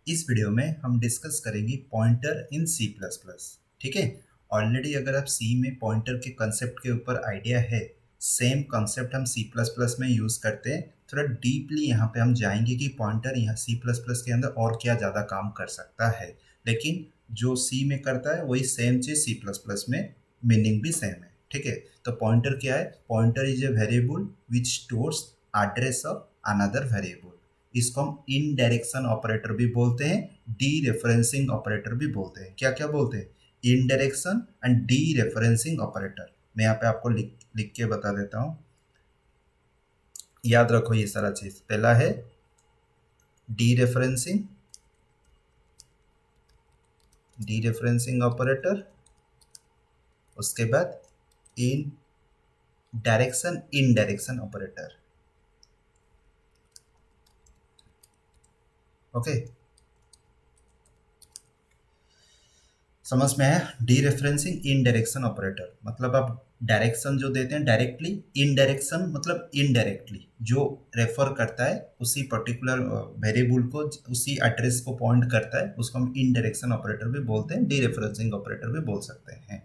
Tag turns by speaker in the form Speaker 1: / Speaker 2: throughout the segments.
Speaker 1: इस वीडियो में हम डिस्कस करेंगे pointer in C plus plus. ठीक है। ऑलरेडी अगर आप सी में पॉइंटर के कंसेप्ट के ऊपर आइडिया है, सेम कंसेप्ट हम सी प्लस प्लस में यूज़ करते हैं। थोड़ा डीपली यहाँ पे हम जाएंगे कि पॉइंटर यहाँ सी प्लस प्लस के अंदर और क्या ज़्यादा काम कर सकता है, लेकिन जो सी में करता है वही सेम चीज़ सी प्लस प्लस में मीनिंग भी सेम है। ठीक है। तो पॉइंटर क्या है? Pointer is a variable which stores address of another variable. इसको हम इन डायरेक्शन ऑपरेटर भी बोलते हैं, डी रेफरेंसिंग ऑपरेटर भी बोलते हैं। क्या क्या बोलते हैं? इन direction and D referencing operator. मैं यहाँ पे आपको लिख लिख के बता देता हूँ, याद रखो ये सारा चीज। पहला है डी रेफरेंसिंग ऑपरेटर, उसके बाद इन डायरेक्शन ऑपरेटर। ओके, समझ में आया? डी रेफरेंसिंग इन डायरेक्शन ऑपरेटर मतलब आप डायरेक्शन जो देते हैं डायरेक्टली, इन डायरेक्शन मतलब इनडायरेक्टली जो रेफर करता है उसी पर्टिकुलर वेरिएबल को, उसी एड्रेस को पॉइंट करता है, उसको हम इन डायरेक्शन ऑपरेटर भी बोलते हैं, डी रेफरेंसिंग ऑपरेटर भी बोल सकते हैं।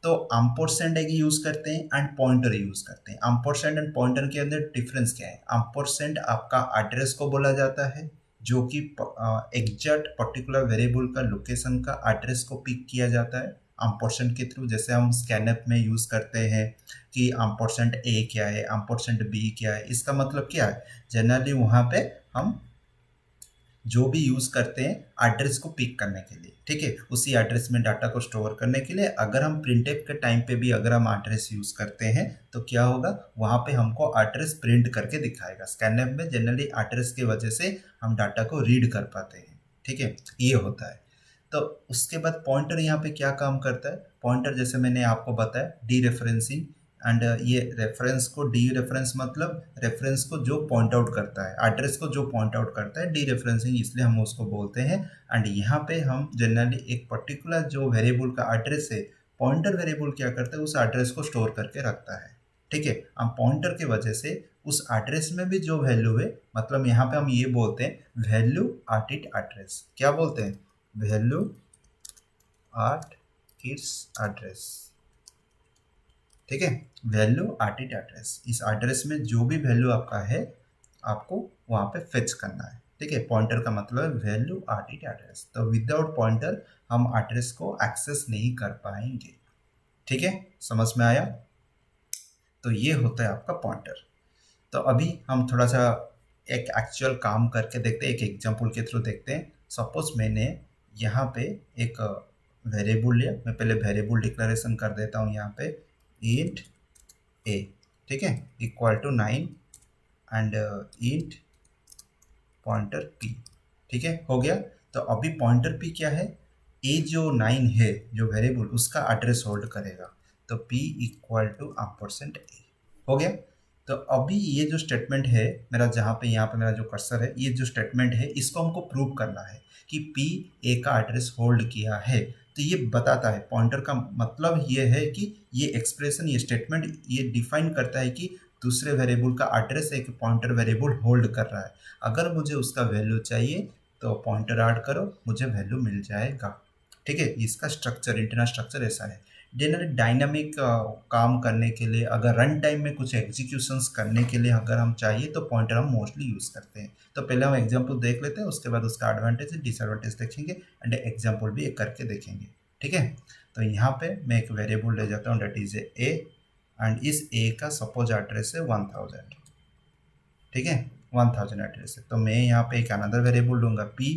Speaker 1: तो एम्परसैंड एक यूज करते हैं एंड पॉइंटर यूज करते हैं। एम्परसैंड एंड पॉइंटर के अंदर डिफरेंस क्या है? एम्परसैंड आपका एड्रेस को बोला जाता है, जो कि एग्जैक्ट पर्टिकुलर वेरिएबल का लोकेशन का एड्रेस को पिक किया जाता है एम्परसैंड के थ्रू। जैसे हम स्कैनएप में यूज करते हैं कि एम्परसैंड ए क्या है, एम्परसैंड बी क्या है, इसका मतलब क्या है? जनरली वहाँ पे हम जो भी यूज करते हैं एड्रेस को पिक करने के लिए। ठीक है, उसी एड्रेस में डाटा को स्टोर करने के लिए। अगर हम प्रिंटफ के टाइम पे भी अगर हम एड्रेस यूज करते हैं तो क्या होगा? वहां पे हमको एड्रेस प्रिंट करके दिखाएगा। स्कैनएप में जनरली एड्रेस की वजह से हम डाटा को रीड कर पाते हैं। ठीक है, ये होता है। तो उसके बाद पॉइंटर यहाँ पे क्या काम करता है? पॉइंटर जैसे मैंने आपको बताया डी रेफरेंसिंग एंड ये रेफरेंस को, डी रेफरेंस मतलब रेफरेंस को जो पॉइंट आउट करता है, एड्रेस को जो पॉइंट आउट करता है, डी रेफरेंसिंग इसलिए हम उसको बोलते हैं। एंड यहाँ पे हम जनरली एक पर्टिकुलर जो वेरिएबल का एड्रेस है, पॉइंटर वेरिएबल क्या करता है? उस एड्रेस को स्टोर करके रखता है। ठीक है, हम पॉइंटर की वजह से उस एड्रेस में भी जो वैल्यू है, मतलब यहाँ पे हम ये बोलते हैं वैल्यू एट इट एड्रेस। क्या बोलते हैं? Value at its address. ठीक है, वैल्यू एट इट एड्रेस। इस एड्रेस में जो भी वैल्यू आपका है आपको वहां पे फेच करना है। ठीक है, पॉइंटर का मतलब है वैल्यू एट इट एड्रेस। तो विदाउट पॉइंटर हम एड्रेस को एक्सेस नहीं कर पाएंगे। ठीक है, समझ में आया? तो ये होता है आपका पॉइंटर। तो अभी हम थोड़ा सा एक एक्चुअल काम करके देखते हैं, एक एग्जांपल के थ्रू देखते हैं। सपोज मैंने यहाँ पे एक वेरिएबल लिया। मैं पहले वेरिएबल डिक्लेरेशन कर देता हूँ यहाँ पे, इंट ए। ठीक है, equal to 9 and int pointer p. ठीक है, हो गया। तो अभी पॉइंटर पी क्या है? ए जो 9 है जो वेरिएबल, उसका एड्रेस होल्ड करेगा। तो पी इक्वल टू एम्परसेंड ए। हो गया। तो अभी ये जो स्टेटमेंट है मेरा, जहाँ पे यहाँ पे मेरा जो कर्सर है, ये जो स्टेटमेंट है इसको हमको प्रूव करना है कि पी ए का एड्रेस होल्ड किया है। तो ये बताता है, पॉइंटर का मतलब ये है कि ये एक्सप्रेशन, ये स्टेटमेंट ये डिफाइन करता है कि दूसरे वेरिएबल का एड्रेस एक पॉइंटर वेरिएबल होल्ड कर रहा है। अगर मुझे उसका वैल्यू चाहिए तो पॉइंटर ऐड करो, मुझे वैल्यू मिल जाएगा। ठीक है, इसका स्ट्रक्चर, इंटरनल स्ट्रक्चर ऐसा है। जनरली डायनामिक काम करने के लिए, अगर रन टाइम में कुछ एग्जीक्यूशंस करने के लिए अगर हम चाहिए तो पॉइंटर हम मोस्टली यूज़ करते हैं। तो पहले हम एग्जांपल देख लेते हैं, उसके बाद उसका एडवांटेज डिसएडवांटेज देखेंगे एंड एग्जांपल भी एक करके देखेंगे। ठीक है, तो यहाँ पे मैं एक वेरिएबल ले जाता हूँ, डेट इज ए एंड इस ए का सपोज एड्रेस है 1000। ठीक है, 1000 एड्रेस है। तो मैं यहाँ पे एक अनदर वेरिएबल लूँगा पी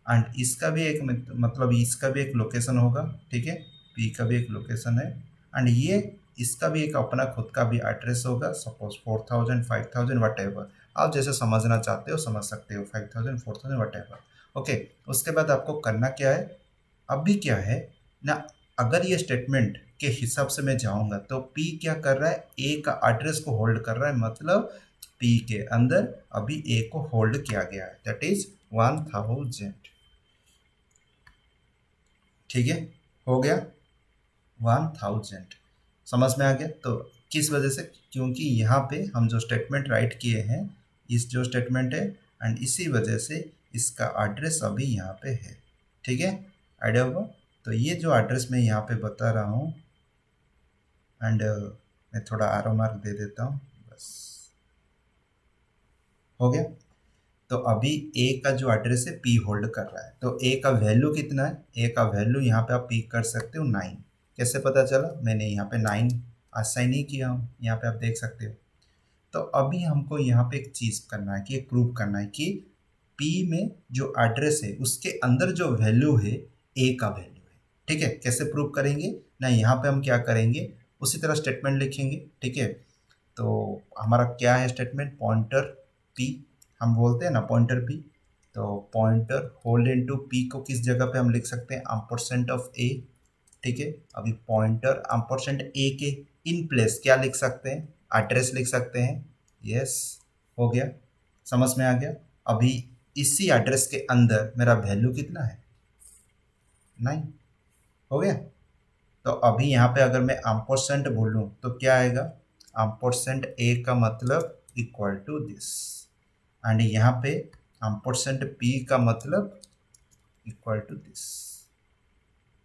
Speaker 1: एंड इसका भी एक मतलब इसका भी एक लोकेशन होगा। ठीक है, पी का भी एक लोकेशन है एंड ये इसका भी एक अपना खुद का भी एड्रेस होगा। सपोज 4000 5000 वट एवर, आप जैसे समझना चाहते हो समझ सकते हो, 5000 4000 वट एवर। ओके, उसके बाद आपको करना क्या है? अभी क्या है ना, अगर ये स्टेटमेंट के हिसाब से मैं जाऊंगा तो पी क्या कर रहा है? ए का एड्रेस को होल्ड कर रहा है, मतलब पी के अंदर अभी ए को होल्ड किया गया है, दैट इज 1000। ठीक है, हो गया 1000। समझ में आ गया? तो किस वजह से? क्योंकि यहाँ पे हम जो स्टेटमेंट राइट किए हैं, इस जो स्टेटमेंट है एंड इसी वजह से इसका एड्रेस अभी यहाँ पे है, ठीक है, आइडिया होगा। तो ये जो एड्रेस मैं यहाँ पे बता रहा हूँ, एंड मैं थोड़ा आरो मार्क दे देता हूँ, बस हो गया। तो अभी ए का जो एड्रेस है पी होल्ड कर रहा है, तो ए का वैल्यू कितना है, ए का वैल्यू यहाँ पे आप पिक कर सकते हो 9। कैसे पता चला, मैंने यहाँ पे 9 असाइन ही किया हूँ, यहाँ पे आप देख सकते हो। तो अभी हमको यहाँ पे एक चीज़ करना है कि एक प्रूव करना है कि पी में जो एड्रेस है उसके अंदर जो वैल्यू है ए का वैल्यू है, ठीक है। कैसे प्रूव करेंगे ना, यहाँ पे हम क्या करेंगे, उसी तरह स्टेटमेंट लिखेंगे, ठीक है। तो हमारा क्या है स्टेटमेंट, पॉइंटर पी, हम बोलते हैं ना पॉइंटर पी, तो पॉइंटर होल्ड इनटू पी को किस जगह पे हम लिख सकते हैं, एम्परसेंट ऑफ ए, ठीक है। अभी पॉइंटर एम्परसेंट ए के इन प्लेस क्या लिख सकते हैं, एड्रेस लिख सकते हैं, यस, हो गया, समझ में आ गया। अभी इसी एड्रेस के अंदर मेरा वैल्यू कितना है, 9, हो गया। तो अभी यहाँ पे अगर मैं एम्परसेंट बोलूँ तो क्या आएगा, एम्परसेंट ए का मतलब इक्वल टू दिस, एंड यहाँ पे एम्परसेंट पी का मतलब इक्वल टू दिस,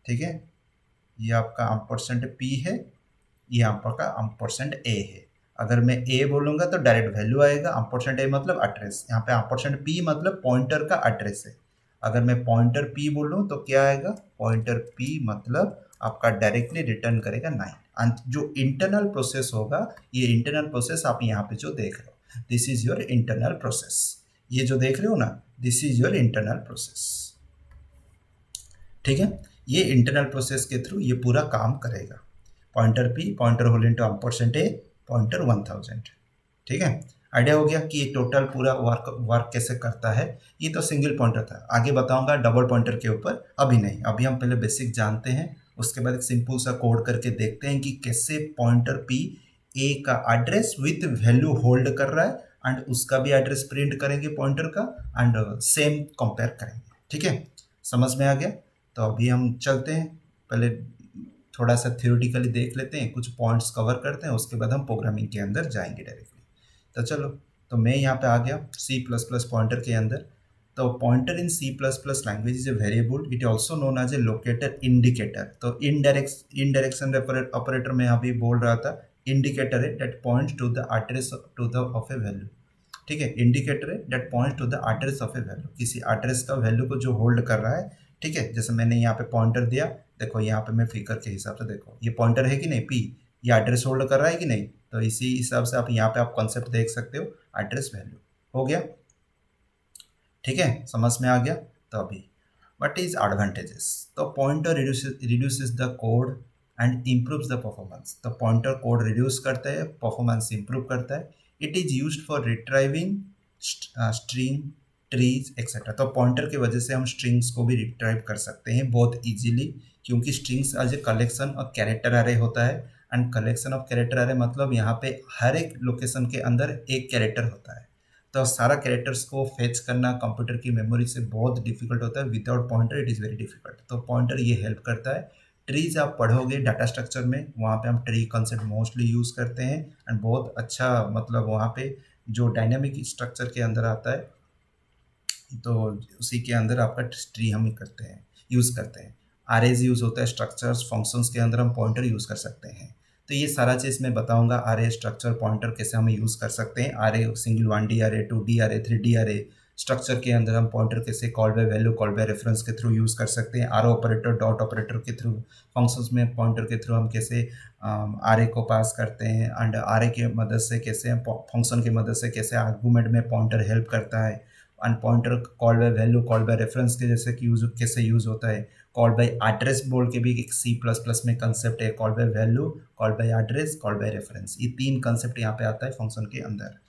Speaker 1: ठीक है। ये आपका एम्परसेंट पी है, ये आपका एम्परसेंट ए है। अगर मैं ए बोलूँगा तो डायरेक्ट वैल्यू आएगा, एम्परसेंट ए मतलब एड्रेस, यहाँ पे एम्परसेंट पी मतलब पॉइंटर का एड्रेस है। अगर मैं पॉइंटर पी बोलूँ तो क्या आएगा, पॉइंटर पी मतलब आपका डायरेक्टली रिटर्न करेगा 9। जो इंटरनल प्रोसेस होगा, ये इंटरनल प्रोसेस आप यहाँ पे जो देख रहे हो, this is your internal process, ये जो देख रहे हो ना, this is your internal process, ठीक है। ये इंटरनल प्रोसेस के थ्रू ये पूरा काम करेगा, pointer P, pointer whole into ampersand A, pointer 1000, ठीक है। आइडिया हो गया कि ये टोटल पूरा वर्क कैसे करता है। ये तो सिंगल पॉइंटर था, आगे बताऊंगा डबल पॉइंटर के ऊपर, अभी नहीं, अभी हम पहले बेसिक जानते हैं, उसके बाद एक सिंपल सा कोड करके देखते हैं कि कैसे पॉइंटर पी ए का एड्रेस विथ वैल्यू होल्ड कर रहा है, एंड उसका भी एड्रेस प्रिंट करेंगे पॉइंटर का, एंड सेम कंपेयर करेंगे, ठीक है, समझ में आ गया। तो अभी हम चलते हैं, पहले थोड़ा सा थ्योरेटिकली देख लेते हैं, कुछ पॉइंट्स कवर करते हैं, उसके बाद हम प्रोग्रामिंग के अंदर जाएंगे डायरेक्टली। तो चलो, तो मैं यहाँ पे आ गया सी प्लस प्लस पॉइंटर के अंदर। तो pointer in C plus plus language is a variable, it also known as a locator indicator. तो इनडायरेक्शन ऑपरेटर में अभी बोल रहा था, इंडिकेटर है that points to the address to the of a value, ठीक है। इंडिकेटर है that points to the address of a value, किसी एड्रेस का वैल्यू को जो होल्ड कर रहा है, ठीक है। जैसे मैंने यहाँ पे पॉइंटर दिया, देखो यहाँ पे मैं फिगर के हिसाब से, देखो ये पॉइंटर है कि नहीं पी, ये एड्रेस होल्ड कर रहा है कि नहीं, तो इसी हिसाब से आप यहाँ पे आप कॉन्सेप्ट देख सकते हो, एड्रेस वैल्यू, हो गया, ठीक है, समझ में आ गया। तो अभी व्हाट इज एडवांटेजेस, तो pointer reduces the code and improves the performance. तो पॉइंटर कोड रिड्यूस करता है, परफॉर्मेंस इंप्रूव करता है। It is used for retrieving string, trees etcetera. तो पॉइंटर की वजह से हम स्ट्रिंग्स को भी रिट्राइव कर सकते हैं बहुत इजीली, क्योंकि strings as a collection of character array होता है, एंड कलेक्शन ऑफ कैरेक्टर अरे मतलब यहाँ पे हर एक लोकेशन के अंदर एक कैरेक्टर होता है। तो सारा कैरेक्टर्स को फेच करना कंप्यूटर की मेमोरी से बहुत डिफिकल्ट होता है, without pointer it is very difficult. तो पॉइंटर ये हेल्प करता है। ट्रीज आप पढ़ोगे डाटा स्ट्रक्चर में, वहाँ पे हम ट्री कॉन्सेप्ट मोस्टली यूज़ करते हैं, एंड बहुत अच्छा मतलब वहाँ पे जो डायनेमिक स्ट्रक्चर के अंदर आता है, तो उसी के अंदर आपका ट्री हम करते हैं, यूज़ करते हैं। आरएज यूज़ होता है स्ट्रक्चर्स फंक्शंस के अंदर, हम पॉइंटर यूज़ कर सकते हैं। तो ये सारा चीज़ मैं बताऊंगा, आरए स्ट्रक्चर पॉइंटर कैसे हम यूज़ कर सकते हैं, array single 1D array 2D array 3D array structure के अंदर हम पॉइंटर कैसे call by value call by reference के थ्रू यूज़ कर सकते हैं, आर ऑपरेटर डॉट ऑपरेटर के थ्रू, फंक्शंस में पॉइंटर के थ्रू हम कैसे आरए को पास करते हैं, एंड आरए की मदद से कैसे हम फंक्शन की मदद से कैसे आर्गूमेंट में पॉइंटर हेल्प करता है, and pointer call by value call by reference के जैसे कि यूज कैसे यूज़ होता है। कॉल बाय एड्रेस बोल के भी एक सी प्लस प्लस में कंसेप्ट है, call by value call by address call by reference, ये 3 कंसेप्ट यहाँ पे आता है फंक्शन के अंदर।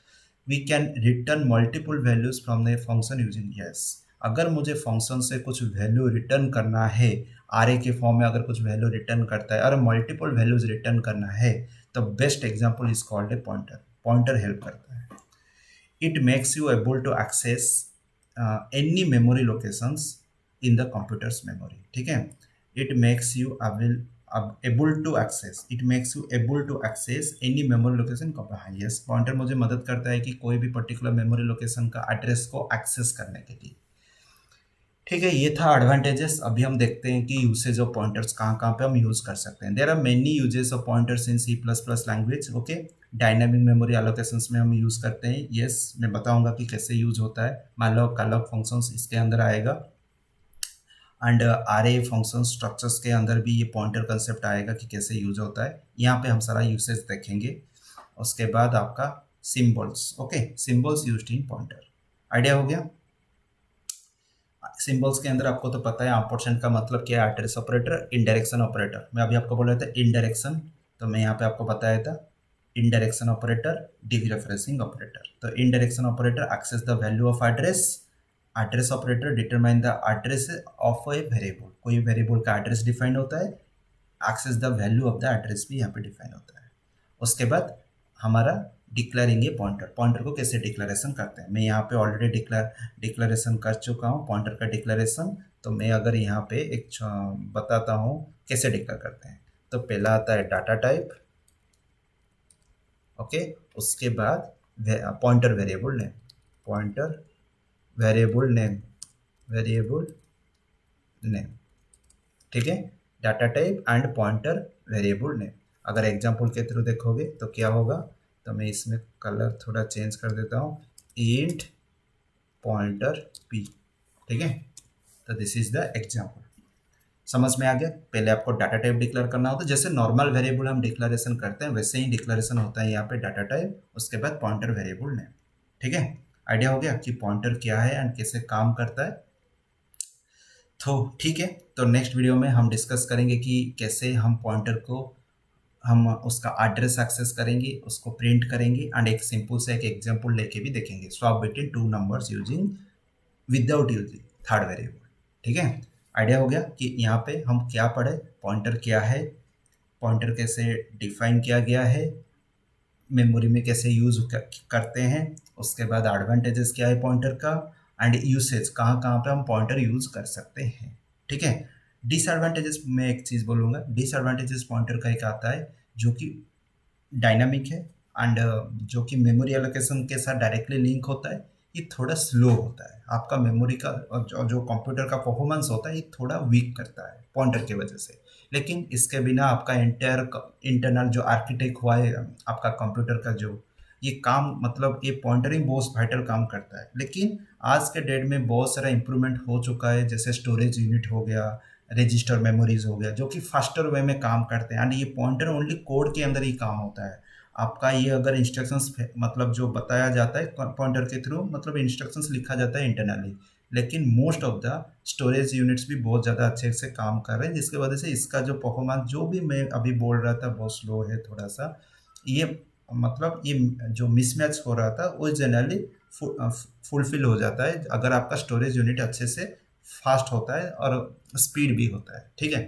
Speaker 1: We can return multiple values from the function using yes. अगर मुझे फंक्शन से कुछ वैल्यू रिटर्न करना है, आरए के फॉर्म में अगर कुछ वैल्यू रिटर्न करता है और मल्टीपल वैल्यूज रिटर्न करना है, तो best example is called a pointer. Pointer help करता है। It makes you able to access any memory locations in the computer's memory, ठीक है। It makes you able to access, it makes you able to access any memory location। हाँ yes, pointer मुझे मदद करता है कि कोई भी पर्टिकुलर मेमोरी लोकेशन का एड्रेस को एक्सेस करने के लिए। ठीक है, ये था एडवांटेजेस। अभी हम देखते हैं कि यूसेज ऑफ पॉइंटर्स कहाँ कहाँ पे हम यूज़ कर सकते हैं। There are many uses of pointers in C plus plus language. Okay, dynamic memory allocations में हम यूज़ करते हैं। यस, मैं बताऊंगा कि कैसे यूज होता है। malloc alloc फंक्शंस इसके अंदर आएगा, एंड आरए फंक्शन स्ट्रक्चर्स के अंदर भी ये पॉइंटर कंसेप्ट आएगा कि कैसे यूज होता है। यहाँ पे हम सारा यूसेज देखेंगे। उसके बाद आपका symbols. Okay, symbols used in pointer, idea हो गया। सिंबल्स के अंदर आपको तो पता है एम्परसेंड का मतलब क्या है, एड्रेस ऑपरेटर, इनडायरेक्शन ऑपरेटर। मैं अभी आपको बोल रहा था इनडायरेक्शन, तो मैं यहाँ पे आपको बताया था इनडायरेक्शन ऑपरेटर, डीरेफरेंसिंग ऑपरेटर। तो indirection operator access the value of address, address operator determine the address of a variable. कोई वेरिएबल का एड्रेस डिफाइन होता है, access the value of the address भी यहाँ पे डिफाइन होता है। उसके बाद हमारा डिक्लेयरिंग ए पॉइंटर, पॉइंटर को कैसे डिक्लेरेशन करते हैं। मैं यहाँ पे ऑलरेडी डिक्लेरेशन कर चुका हूँ पॉइंटर का डिक्लेरेशन। तो मैं अगर यहाँ पे एक बताता हूँ कैसे डिक्लेयर करते हैं। तो पहला आता है डाटा टाइप। ओके, उसके बाद pointer variable name, pointer variable name, variable name. ठीक है, data type and pointer variable name. अगर एग्जांपल के थ्रू देखोगे तो क्या होगा, तो मैं इसमें कलर थोड़ा चेंज कर देता हूँ, इंट पॉइंटर पी। ठीक है, तो दिस इज द एग्जांपल। समझ में आ गया। पहले आपको डाटा टाइप डिक्लेयर करना होता है, जैसे नॉर्मल वेरिएबल हम डिक्लेरेशन करते हैं वैसे ही डिक्लेरेशन होता है यहाँ पे डाटा टाइप, उसके बाद पॉइंटर वेरिएबल नेम। ठीक है, आइडिया हो गया कि पॉइंटर क्या है एंड कैसे काम करता है। तो ठीक है, तो नेक्स्ट वीडियो में हम डिस्कस करेंगे कि कैसे हम पॉइंटर को हम उसका एड्रेस एक्सेस करेंगे, उसको प्रिंट करेंगे, एंड एक सिंपल से एक एग्जांपल लेके भी देखेंगे, swap between two numbers using without using third variable. ठीक है, आइडिया हो गया कि यहाँ पे हम क्या पढ़े, पॉइंटर क्या है, पॉइंटर कैसे डिफाइन किया गया है, मेमोरी में कैसे यूज करते हैं, उसके बाद एडवांटेजेस क्या है पॉइंटर का, एंड यूसेज कहाँ कहाँ पे हम पॉइंटर यूज कर सकते हैं। ठीक है, डिसएडवांटेजेस में एक चीज़ बोलूँगा, डिसएडवांटेजेस पॉइंटर का एक आता है जो कि डायनामिक है, एंड जो कि मेमोरी एलोकेशन के साथ डायरेक्टली लिंक होता है। ये थोड़ा स्लो होता है, आपका मेमोरी का जो कंप्यूटर का परफॉर्मेंस होता है ये थोड़ा वीक करता है पॉइंटर की वजह से। लेकिन इसके बिना आपका इंटरनल जो आर्किटेक्ट हुआ है आपका कंप्यूटर का, जो ये काम मतलब ये पॉइंटर ही बहुत वाइटल काम करता है। लेकिन आज के डेट में बहुत सारा इंप्रूवमेंट हो चुका है, जैसे स्टोरेज यूनिट हो गया, रजिस्टर मेमोरीज हो गया, जो कि फास्टर वे में काम करते हैं, एंड ये पॉइंटर ओनली कोड के अंदर ही काम होता है। आपका ये अगर इंस्ट्रक्शंस मतलब जो बताया जाता है पॉइंटर के थ्रू, मतलब इंस्ट्रक्शंस लिखा जाता है इंटरनली, लेकिन most of the storage units भी बहुत ज़्यादा अच्छे से काम कर रहे हैं, जिसकी वजह से इसका जो परफॉर्मेंस जो भी मैं अभी बोल रहा था बहुत स्लो है थोड़ा सा। ये मतलब ये जो मिसमैच हो रहा था वो जनरली फुलफिल हो जाता है अगर आपका स्टोरेज यूनिट अच्छे से फास्ट होता है और स्पीड भी होता है। ठीक है,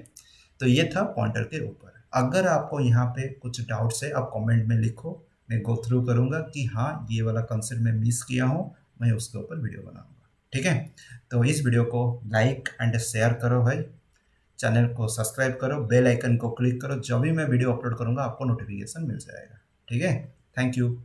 Speaker 1: तो ये था पॉइंटर के ऊपर। अगर आपको यहाँ पे कुछ डाउट्स है आप कमेंट में लिखो, मैं गो थ्रू करूँगा कि हाँ ये वाला कंसेप्ट मैं मिस किया हूँ, मैं उसके ऊपर वीडियो बनाऊँगा। ठीक है, तो इस वीडियो को लाइक एंड शेयर करो भाई, चैनल को सब्सक्राइब करो, बेल आइकन को क्लिक करो, जब भी मैं वीडियो अपलोड करूँगा आपको नोटिफिकेशन मिल जाएगा। ठीक है, थैंक यू।